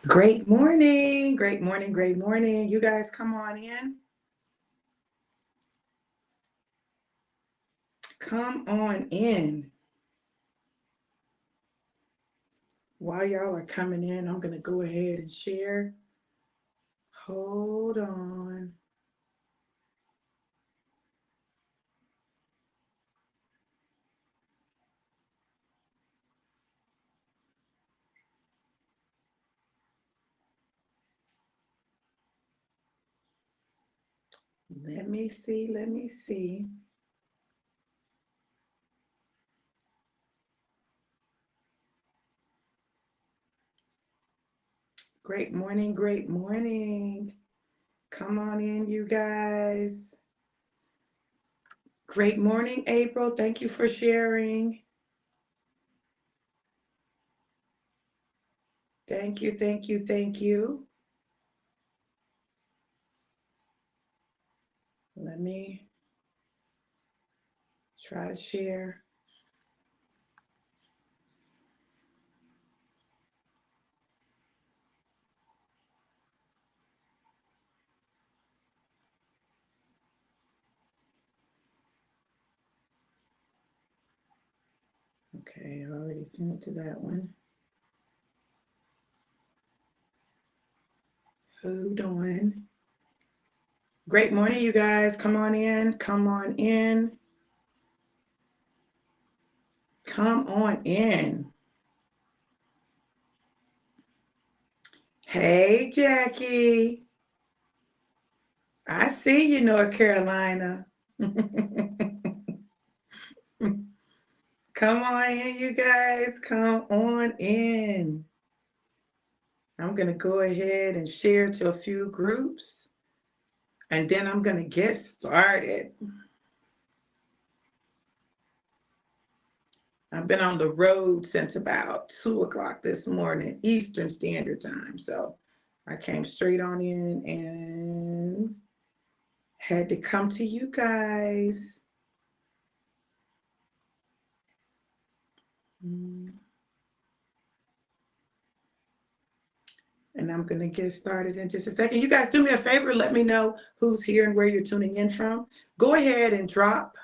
Great morning, great morning, great morning. You guys come on in. Come on in. While y'all are coming in, I'm going to go ahead and share. Hold on. Let me see. Let me see. Great morning, great morning. Come on in, you guys. Great morning, April. Thank you for sharing. Thank you, thank you, thank you. Let me try to share. Okay, I already sent it to that one. Hold on. Great morning, you guys. Come on in. Come on in. Come on in. Hey, Jackie. I see you, North Carolina. Come on in, you guys. Come on in. I'm going to go ahead and share to a few groups, and then I'm going to get started. I've been on the road since about 2 o'clock this morning, Eastern Standard Time. So I came straight on in and had to come to you guys. And I'm going to get started in just a second. You guys do me a favor. Let me know who's here and where you're tuning in from. Go ahead and drop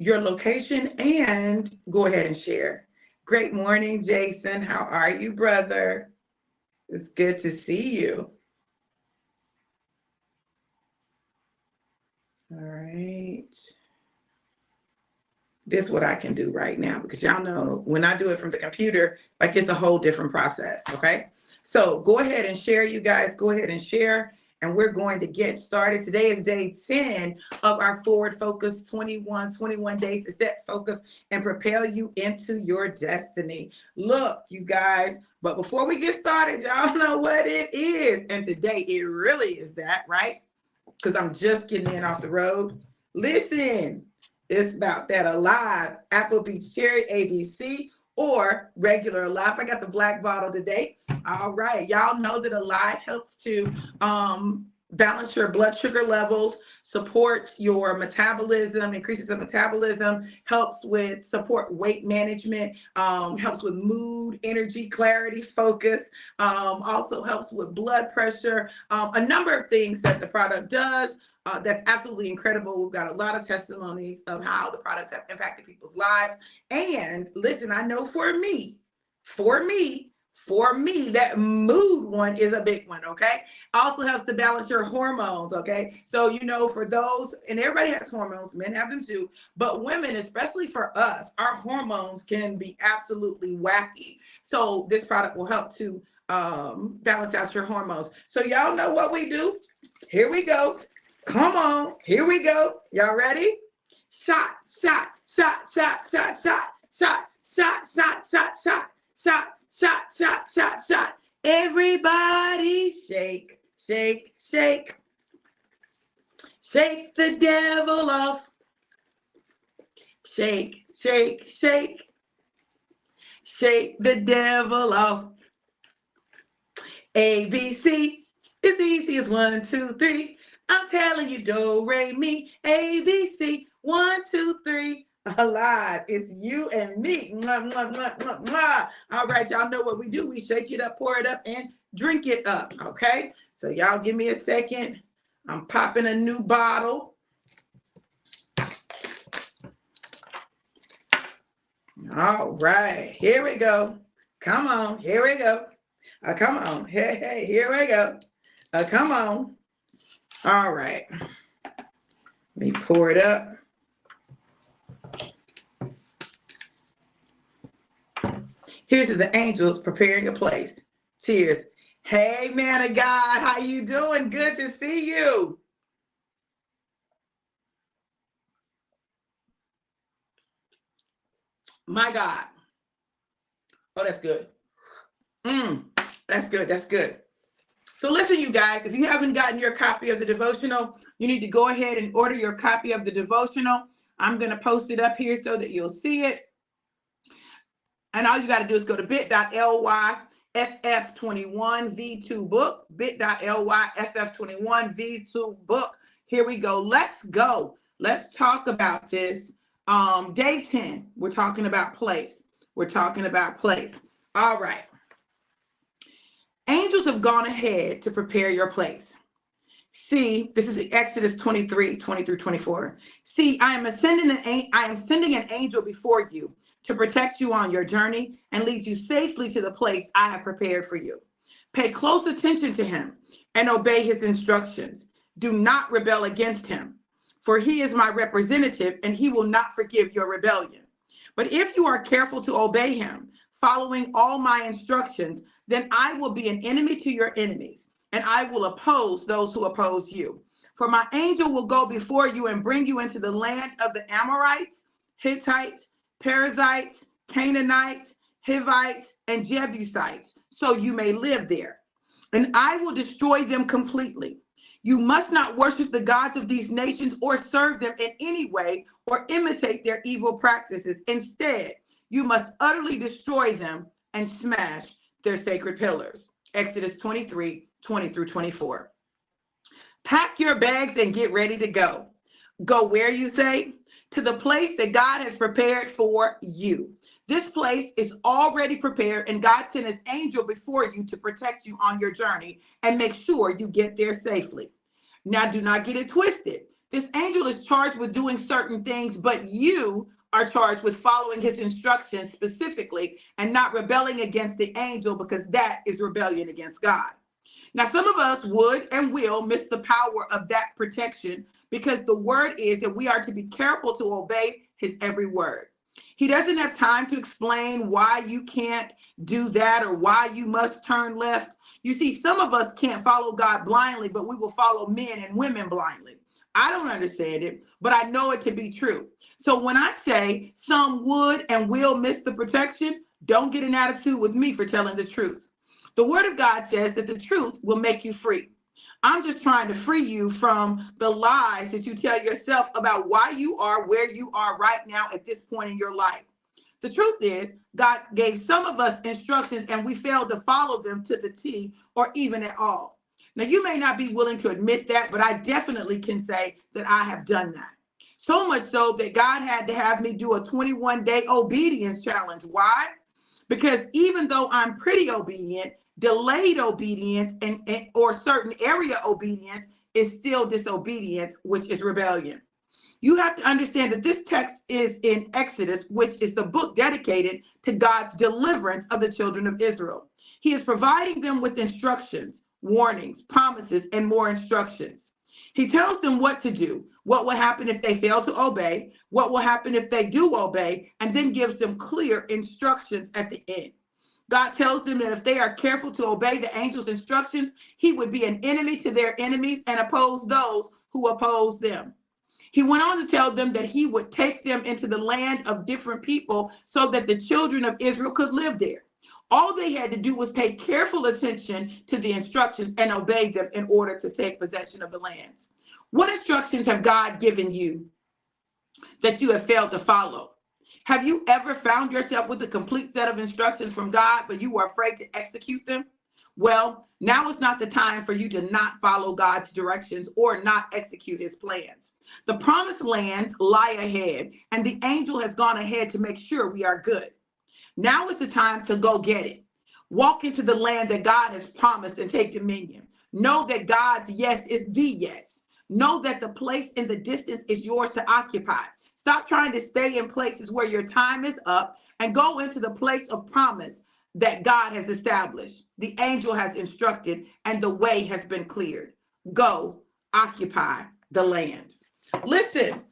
your location and go ahead and share. Great morning, Jason. How are you, brother? It's good to see you. All right. This is what I can do right now because y'all know when I do it from the computer, like it's a whole different process. Okay. So go ahead and share, you guys. Go ahead and share. And we're going to get started. Today is day 10 of our Forward Focus 21 days to set focus and propel you into your destiny. Look, you guys, but before we get started, y'all know what it is. And today it really is that, right? Because I'm just getting in off the road. Listen, it's about that Alive Applebee's Cherry ABC or regular Alive. I got the black bottle today. All right. Y'all know that Alive helps to balance your blood sugar levels, supports your metabolism, increases the metabolism, helps with support weight management, helps with mood, energy, clarity, focus, also helps with blood pressure, a number of things that the product does. That's absolutely incredible. We've got a lot of testimonies of how the products have impacted people's lives. And listen, I know for me, that mood one is a big one, okay? Also helps to balance your hormones, okay? So, you know, for those, and everybody has hormones, men have them too, but women, especially for us, our hormones can be absolutely wacky. So this product will help to balance out your hormones. So y'all know what we do. Here we go. Come on, here we go. Y'all ready? Shot, shot, shot, shot, shot, shot, shot, shot, shot, shot, shot, shot, shot, shot, shot, shot. Everybody shake, shake, shake. Shake the devil off. Shake, shake, shake. Shake the devil off. ABC is easy as 1, 2, 3. I'm telling you, do, re, mi, ABC, 1, 2, 3. alive. It's you and me. Mwah, mwah, mwah, mwah, mwah. All right, y'all know what we do. We shake it up, pour it up, and drink it up. Okay, so y'all give me a second. I'm popping a new bottle. All right, here we go. Come on, here we go. Come on, hey, here we go. Come on. All right, let me pour it up. Here's to the angels preparing a place. Cheers. Hey, man of God, how you doing? Good to see you. My God. Oh, that's good. That's good. That's good. So listen, you guys, if you haven't gotten your copy of the devotional, you need to go ahead and order your copy of the devotional. I'm going to post it up here so that you'll see it. And all you got to do is go to bit.ly FF21V2 book, bit.ly FF21V2 book. Here we go. Let's go. Let's talk about this. Day 10, we're talking about place. We're talking about place. All right. Angels have gone ahead to prepare your place. See, this is Exodus 23, 20 through 24. See, I am sending an angel before you to protect you on your journey and lead you safely to the place I have prepared for you. Pay close attention to him and obey his instructions. Do not rebel against him, for he is my representative and he will not forgive your rebellion. But if you are careful to obey him, following all my instructions, then I will be an enemy to your enemies, and I will oppose those who oppose you. For my angel will go before you and bring you into the land of the Amorites, Hittites, Perizzites, Canaanites, Hivites, and Jebusites, so you may live there. And I will destroy them completely. You must not worship the gods of these nations or serve them in any way or imitate their evil practices. Instead, you must utterly destroy them and smash their sacred pillars. Exodus 23, 20 through 24. Pack your bags and get ready to go. Go where, you say? To the place that God has prepared for you. This place is already prepared, and God sent his angel before you to protect you on your journey and make sure you get there safely. Now, do not get it twisted. This angel is charged with doing certain things, but you are charged with following his instructions specifically and not rebelling against the angel, because that is rebellion against God. Now, some of us would and will miss the power of that protection, because the word is that we are to be careful to obey his every word. He doesn't have time to explain why you can't do that or why you must turn left. You see, some of us can't follow God blindly, but we will follow men and women blindly. I don't understand it, but I know it to be true. So when I say some would and will miss the protection, don't get an attitude with me for telling the truth. The word of God says that the truth will make you free. I'm just trying to free you from the lies that you tell yourself about why you are where you are right now at this point in your life. The truth is, God gave some of us instructions and we failed to follow them to the T or even at all. Now, you may not be willing to admit that, but I definitely can say that I have done that. So much so that God had to have me do a 21-day obedience challenge. Why? Because even though I'm pretty obedient, delayed obedience or certain area obedience is still disobedience, which is rebellion. You have to understand that this text is in Exodus, which is the book dedicated to God's deliverance of the children of Israel. He is providing them with instructions, warnings, promises, and more instructions. He tells them what to do, what will happen if they fail to obey, what will happen if they do obey, and then gives them clear instructions at the end. God tells them that if they are careful to obey the angel's instructions, he would be an enemy to their enemies and oppose those who oppose them. He went on to tell them that he would take them into the land of different people so that the children of Israel could live there. All they had to do was pay careful attention to the instructions and obey them in order to take possession of the lands. What instructions have God given you that you have failed to follow? Have you ever found yourself with a complete set of instructions from God, but you were afraid to execute them? Well, now is not the time for you to not follow God's directions or not execute his plans. The promised lands lie ahead, and the angel has gone ahead to make sure we are good. Now is the time to go get it. Walk into the land that God has promised and take dominion. Know that God's yes is the yes. Know that the place in the distance is yours to occupy. Stop trying to stay in places where your time is up and go into the place of promise that God has established. The angel has instructed and the way has been cleared. Go occupy the land. Listen,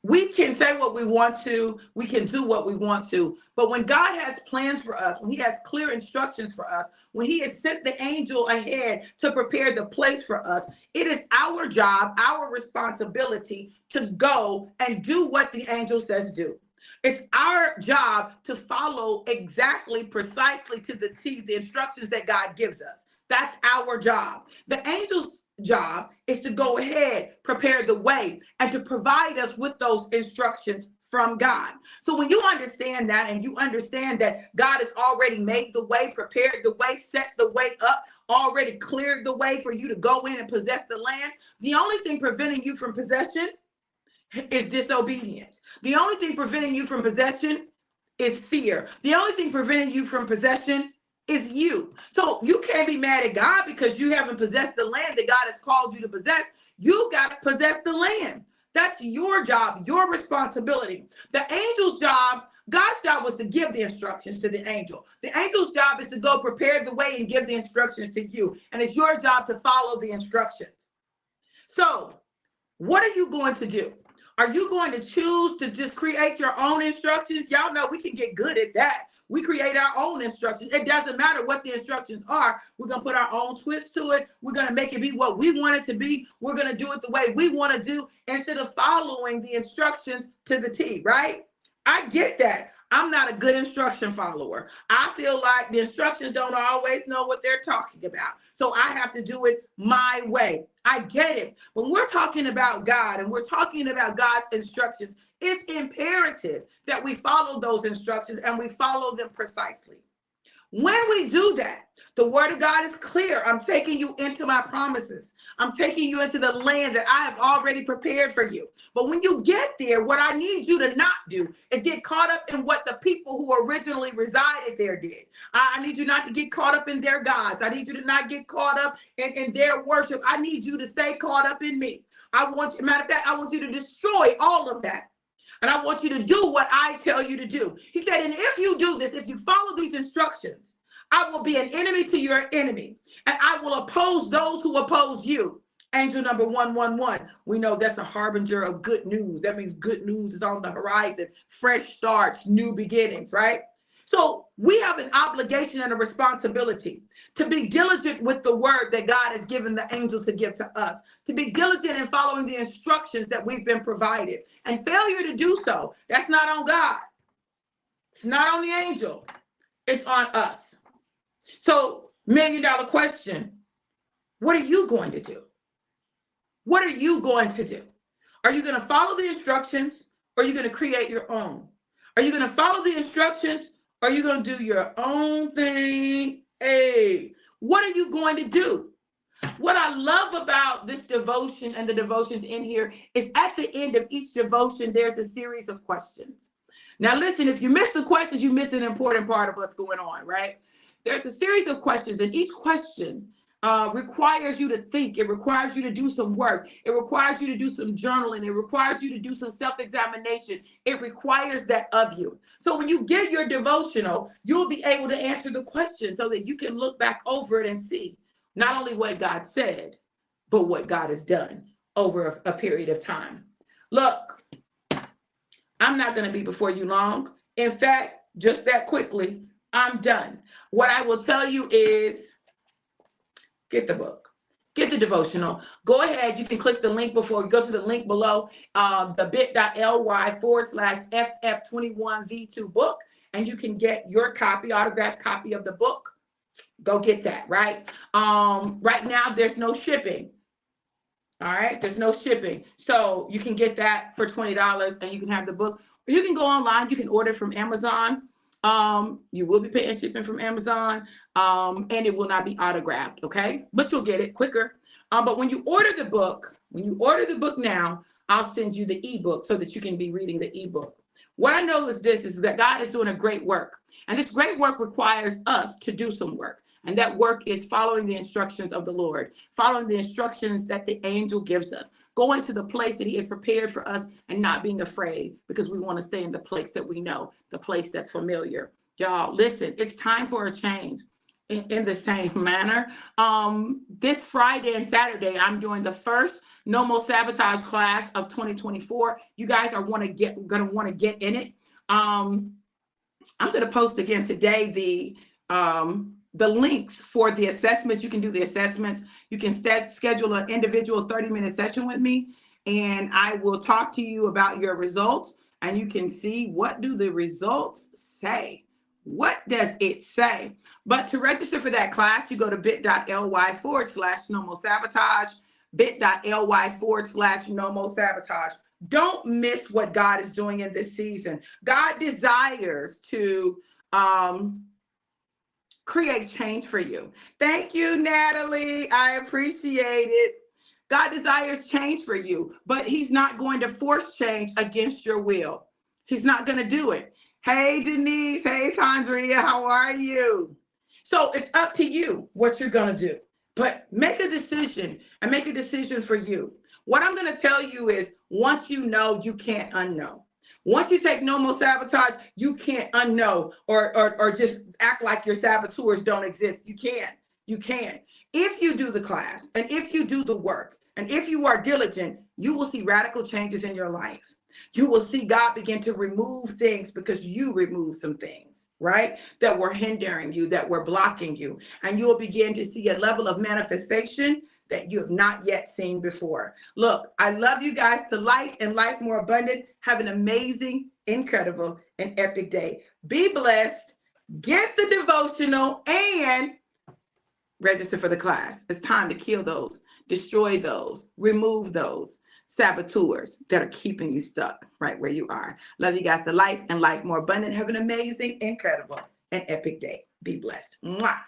we can say what we want to, we can do what we want to, but when God has plans for us, when he has clear instructions for us, when he has sent the angel ahead to prepare the place for us, it is our job, our responsibility to go and do what the angel says do. It's our job to follow exactly, precisely to the T, the instructions that God gives us. That's our job. The angel's job is to go ahead, prepare the way, and to provide us with those instructions from God. So when you understand that, and you understand that God has already made the way, prepared the way, set the way up, already cleared the way for you to go in and possess the land, the only thing preventing you from possession is disobedience. The only thing preventing you from possession is fear. The only thing preventing you from possession is you. So you can't be mad at God because you haven't possessed the land that God has called you to possess. You got to possess the land. That's your job, your responsibility. The angel's job, God's job was to give the instructions to the angel. The angel's job is to go prepare the way and give the instructions to you. And it's your job to follow the instructions. So what are you going to do? Are you going to choose to just create your own instructions? Y'all know we can get good at that. We create our own instructions. It doesn't matter what the instructions are. We're going to put our own twist to it. We're going to make it be what we want it to be. We're going to do it the way we want to do instead of following the instructions to the T, right? I get that. I'm not a good instruction follower. I feel like the instructions don't always know what they're talking about. So I have to do it my way. I get it. When we're talking about God and we're talking about God's instructions, it's imperative that we follow those instructions and we follow them precisely. When we do that, the word of God is clear. I'm taking you into my promises. I'm taking you into the land that I have already prepared for you. But when you get there, what I need you to not do is get caught up in what the people who originally resided there did. I need you not to get caught up in their gods. I need you to not get caught up in their worship. I need you to stay caught up in me. Matter of fact, I want you to destroy all of that. And I want you to do what I tell you to do. He said, and if you do this, if you follow these instructions, I will be an enemy to your enemy, and I will oppose those who oppose you. Angel number 111. We know that's a harbinger of good news. That means good news is on the horizon, fresh starts, new beginnings, right? So we have an obligation and a responsibility to be diligent with the word that God has given the angel to give to us, to be diligent in following the instructions that we've been provided. And failure to do so, that's not on God. It's not on the angel. It's on us. So, $1 million question, what are you going to do? What are you going to do? Are you going to follow the instructions or are you going to create your own? Are you going to follow the instructions or are you going to do your own thing? Hey, what are you going to do? What I love about this devotion and the devotions in here is at the end of each devotion, there's a series of questions. Now, listen, if you miss the questions, you miss an important part of what's going on, right? There's a series of questions, and each question requires you to think. It requires you to do some work. It requires you to do some journaling. It requires you to do some self-examination. It requires that of you. So when you get your devotional, you'll be able to answer the question so that you can look back over it and see not only what God said, but what God has done over a period of time. Look, I'm not going to be before you long. In fact, just that quickly, I'm done. What I will tell you is get the book, get the devotional. Go ahead. You can click the link before, go to the link below, the bit.ly/FF21V2 book, and you can get your copy, autographed copy of the book. Go get that, right? Right now, there's no shipping. All right, there's no shipping. So you can get that for $20 and you can have the book. Or you can go online, you can order from Amazon. You will be paying shipping from Amazon, and it will not be autographed, okay? But you'll get it quicker. But when you order the book, now, I'll send you the ebook so that you can be reading the ebook. What I know is this, is that God is doing a great work. And this great work requires us to do some work. And that work is following the instructions of the Lord, following the instructions that the angel gives us, going to the place that he has prepared for us and not being afraid, because we want to stay in the place that we know, the place that's familiar. Y'all, listen, it's time for a change. In the same manner, this Friday and Saturday, I'm doing the first No More Sabotage class of 2024. You guys are gonna want to get in it. I'm gonna post again today the links for the assessments. You can do the assessments. You can schedule an individual 30-minute session with me, and I will talk to you about your results, and you can see, what do the results say? What does it say? But to register for that class, you go to bit.ly/no more sabotage, bit.ly/no more sabotage. Don't miss what God is doing in this season. God desires to create change for you. Thank you, Natalie. I appreciate it. God desires change for you, but he's not going to force change against your will. He's not going to do it. Hey, Denise. Hey, Tandria. How are you? So it's up to you what you're going to do, but make a decision, and make a decision for you. What I'm going to tell you is, once you know, you can't unknow. Once you take No More Sabotage, you can't unknow or just act like your saboteurs don't exist. You can't. You can't. If you do the class, and if you do the work, and if you are diligent, you will see radical changes in your life. You will see God begin to remove things, because you removed some things, right, that were hindering you, that were blocking you. And you'll begin to see a level of manifestation that you have not yet seen before. Look, I love you guys to life and life more abundant. Have an amazing, incredible, and epic day. Be blessed. Get the devotional and register for the class. It's time to kill those, destroy those, remove those saboteurs that are keeping you stuck right where you are. Love you guys to life and life more abundant. Have an amazing, incredible, and epic day. Be blessed. Mwah.